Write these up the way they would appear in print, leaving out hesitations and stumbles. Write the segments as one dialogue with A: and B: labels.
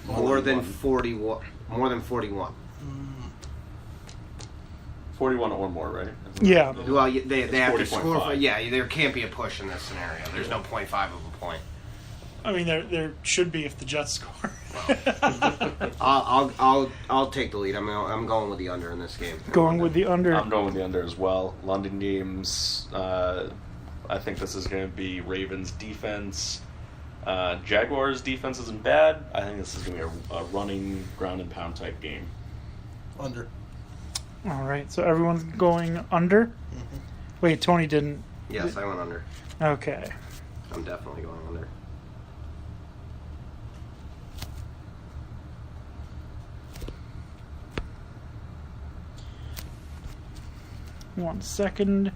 A: More than 41. More than 41.
B: 41 or more, right?
C: Yeah.
A: Well, they have to score.
B: 40.5.
A: Yeah, there can't be a push in this scenario. There's no 0.5 of a point.
C: I mean, there should be if the Jets score.
A: I'll take the lead. I'm going with the under in this game.
C: Going with the under.
B: I'm going with the under as well. London games. I think this is going to be Ravens defense. Jaguars defense isn't bad. I think this is going to be a running ground and pound type game.
D: Under.
C: All right, so everyone's going under.
D: Mm-hmm.
C: Wait, Tony didn't.
A: Yes, I went under.
C: Okay.
A: I'm definitely going under.
C: One second.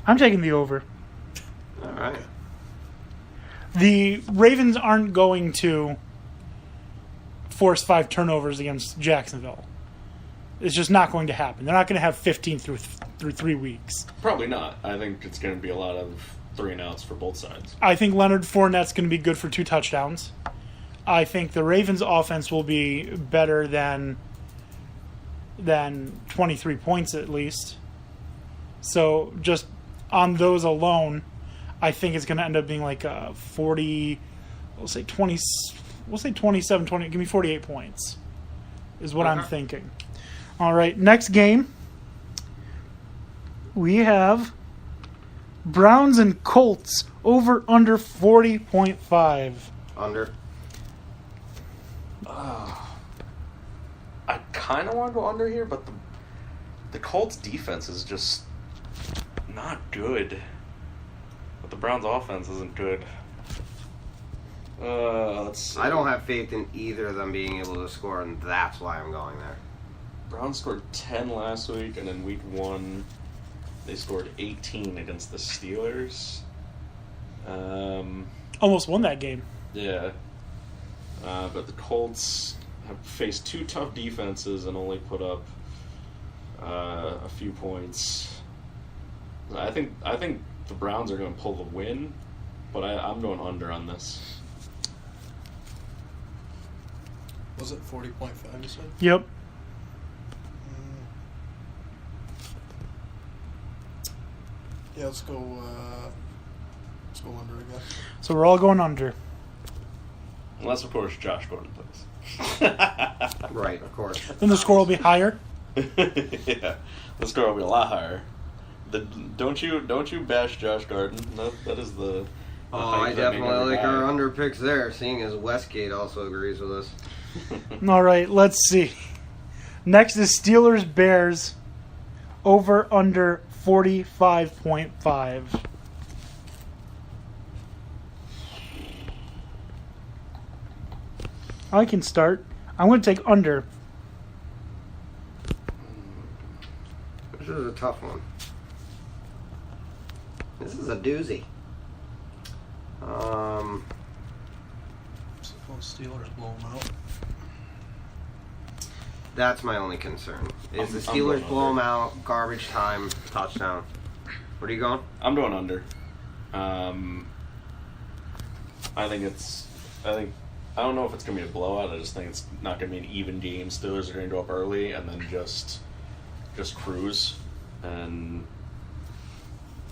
C: I'm taking the over.
A: All right.
C: The Ravens aren't going to force 5 turnovers against Jacksonville. It's just not going to happen. They're not going to have 15 through 3 weeks.
B: Probably not. I think it's going to be a lot of 3 and outs for both sides.
C: I think Leonard Fournette's going to be good for 2 touchdowns. I think the Ravens' offense will be better than 23 points at least. So just on those alone, I think it's going to end up being like a 40, we'll say 27, 20, give me 48 points is what I'm thinking. All right, next game, we have Browns and Colts over under 40.5.
A: Under.
B: I kind of want to go under here, but the Colts defense is just not good. But the Browns offense isn't good. Let's see.
A: I don't have faith in either of them being able to score, and that's why I'm going there.
B: Browns scored 10 last week, and then week 1 they scored 18 against the Steelers.
C: Almost won that game.
B: Yeah. But the Colts have faced 2 tough defenses and only put up a few points. I think the Browns are going to pull the win, but I'm going under on this.
D: Was it 40.5 you said?
C: Yep.
D: Yeah, let's go under again.
C: So we're all going under.
B: Unless, of course, Josh Gordon plays.
A: Right, of course.
C: Then the score will be higher.
B: Yeah, the score will be a lot higher. Don't you bash Josh Gordon? That is the.
A: I definitely like our under picks there, seeing as Westgate also agrees with us.
C: All right, let's see. Next is Steelers Bears over under 45.5. I can start. I'm going to take under.
A: This is a tough one. This is a doozy.
D: Suppose Steelers blow them out.
A: That's my only concern. Is the
B: I'm
A: Steelers
B: going
A: blow them
B: under.
A: out, garbage time, touchdown. Where are you going?
B: I'm going under. I don't know if it's going to be a blowout. I just think it's not going to be an even game. Steelers are going to go up early and then just cruise. And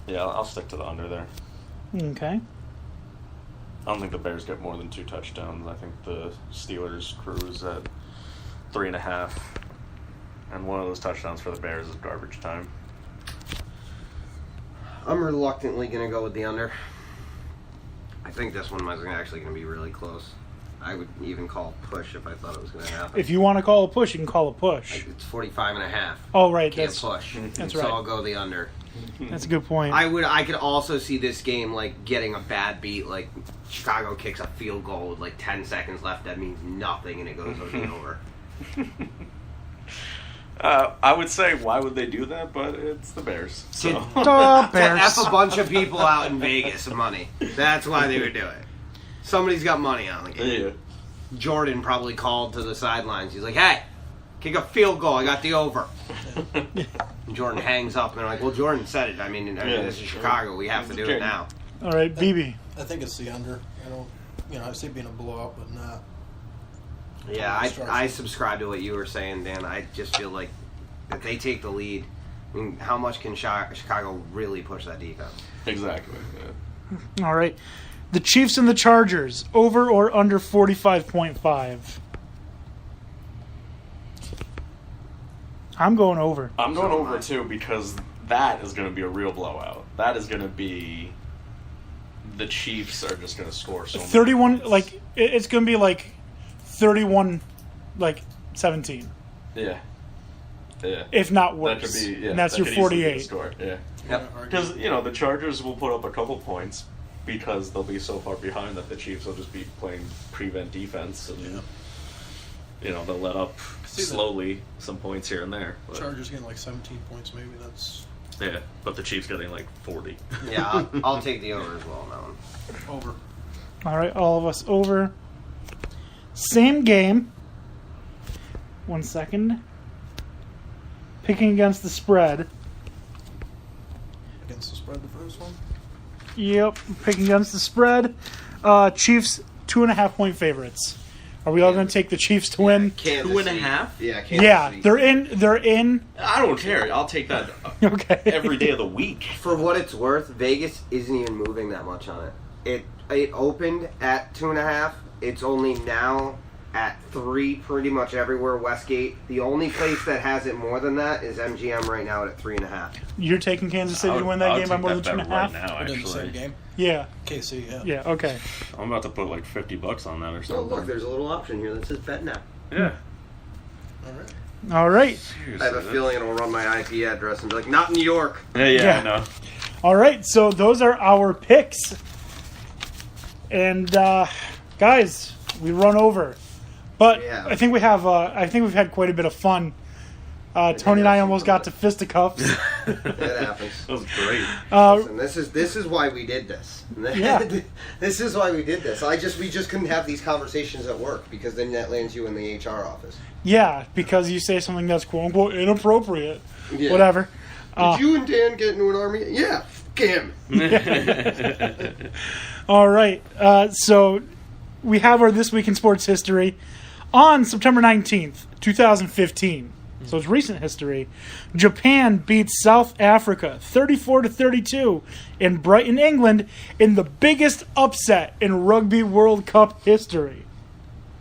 B: yeah, I'll stick to the under there.
C: Okay.
B: I don't think the Bears get more than 2 touchdowns. I think the Steelers cruise at 3.5. And one of those touchdowns for the Bears is garbage time.
A: I'm reluctantly going to go with the under. I think this one is actually going to be really close. I would even call a push if I thought it was going to happen.
C: If you want to call a push, you can call a push.
A: It's 45.5.
C: Oh, right.
A: Can't
C: That's
A: push.
C: that's
A: So
C: right.
A: I'll go the under.
C: That's a good point.
A: I could also see this game like getting a bad beat, like Chicago kicks a field goal with like 10 seconds left. That means nothing, and it goes over.
B: I would say, why would they do that? But it's the Bears. So.
C: Oh,
A: To
C: Bears.
A: F a bunch of people out in Vegas of money. That's why they would do it. Somebody's got money on the game.
B: Yeah.
A: Jordan probably called to the sidelines. He's like, hey, kick a field goal. I got the over. And Jordan hangs up, and they're like, well, Jordan said it. I mean this is Chicago. We have to do it now.
C: All right, BB.
D: I think it's the under. I see it being a blowout, but not.
A: Yeah, I subscribe to what you were saying, Dan. I just feel like if they take the lead, I mean, how much can Chicago really push that defense?
B: Exactly. Yeah.
C: All right. The Chiefs and the Chargers, over or under 45.5? I'm going over.
B: I'm going over too because that is going to be a real blowout. That is going to be the Chiefs are just going to score so many
C: 31,
B: points.
C: like, it's going to be like 31, like 17,
B: Yeah.
C: if not
B: That
C: worse.
B: could be, yeah.
C: And that's
B: that
C: your
B: could easily be the
C: 48.
B: score. Yeah.
A: Yep.
B: Because, the Chargers will put up a couple points because they'll be so far behind that the Chiefs will just be playing prevent defense and, they'll let up
D: See that.
B: slowly some points here and there. But,
D: Chargers getting like 17 points, maybe. That's
B: yeah, but the Chiefs getting like 40.
A: Yeah, I'll take the over as well on that one.
D: over.
C: All right, all of us over. Same game. 1 second. Picking against the spread.
D: Against the spread, the first one.
C: Yep, picking against the spread. Chiefs 2.5-point favorites. Are we all going to take the Chiefs to win?
A: Kansas
B: 2.5?
A: City. Yeah, Kansas
C: Yeah,
A: City.
C: they're in.
B: I don't care. I'll take that
C: Okay.
B: every day of the week.
A: For what it's worth, Vegas isn't even moving that much on it. It opened at 2.5. It's only now at 3 pretty much everywhere. Westgate. The only place that has it more than that is MGM right now at 3.5.
C: You're taking Kansas City to win that game by more than 2.5?
B: right now,
D: We're doing the same
B: actually.
D: game.
C: Yeah,
D: KC, yeah.
C: yeah, okay.
B: I'm about to put like $50 on that or
A: Oh,
B: something.
A: look, there's a little option here that says bet now.
B: Yeah.
D: All right.
C: All right.
A: I have a feeling it'll run my IP address and be like, not New York.
B: Yeah,
C: Yeah.
B: I know.
C: All right, so those are our picks. And guys, we run over. But
A: Yeah.
C: I think we've had quite a bit of fun. Tony and I almost got to fisticuffs.
A: That happens.
B: That was great.
A: Listen, this is why we did this.
C: Yeah.
A: This is why we did this. We just couldn't have these conversations at work because then that lands you in the HR office.
C: Yeah, because you say something that's quote unquote inappropriate.
A: Yeah.
C: Whatever.
A: Did you and Dan get into an army? Yeah, f him.
C: All right. So we have our This Week in Sports History on September 19th, 2015. So it's recent history. Japan beats South Africa 34-32 in Brighton, England in the biggest upset in Rugby World Cup history.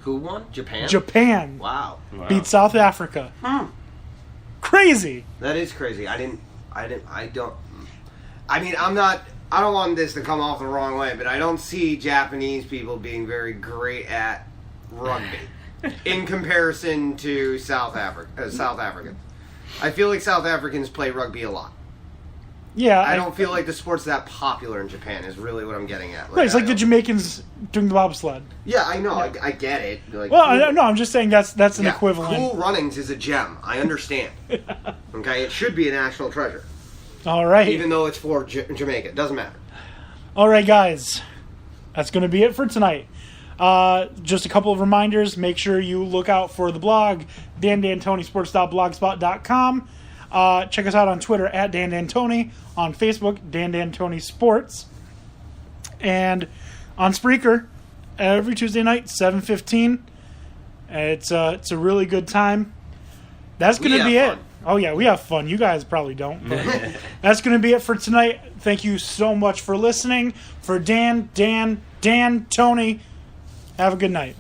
A: Who won? Japan?
C: Japan
A: Wow.
C: beat South Africa. Crazy.
A: That is crazy. I don't want this to come off the wrong way, but I don't see Japanese people being very great at rugby in comparison to South Africans. I feel like South Africans play rugby a lot.
C: Yeah.
A: I don't feel like the sport's that popular in Japan is really what I'm getting at.
C: Right, it's like
A: I
C: the
A: don't-
C: Jamaicans doing the bobsled.
A: Yeah, I know. I get it. Like,
C: Well, no, I'm just saying that's an
A: yeah,
C: equivalent.
A: Cool Runnings is a gem. I understand. Okay, it should be a national treasure,
C: All right.
A: even though it's for Jamaica. It doesn't matter.
C: All right, guys. That's going to be it for tonight. Just a couple of reminders. Make sure you look out for the blog, dandantonysports.blogspot.com. Check us out on Twitter at dandantony, on Facebook, dandantony sports, and on Spreaker every Tuesday night, 7:15. It's a really good time. That's going
A: We
C: to be
A: have
C: it.
A: fun.
C: Oh yeah, we have fun. You guys probably don't. But that's going to be it for tonight. Thank you so much for listening. For Dan, Tony, have a good night.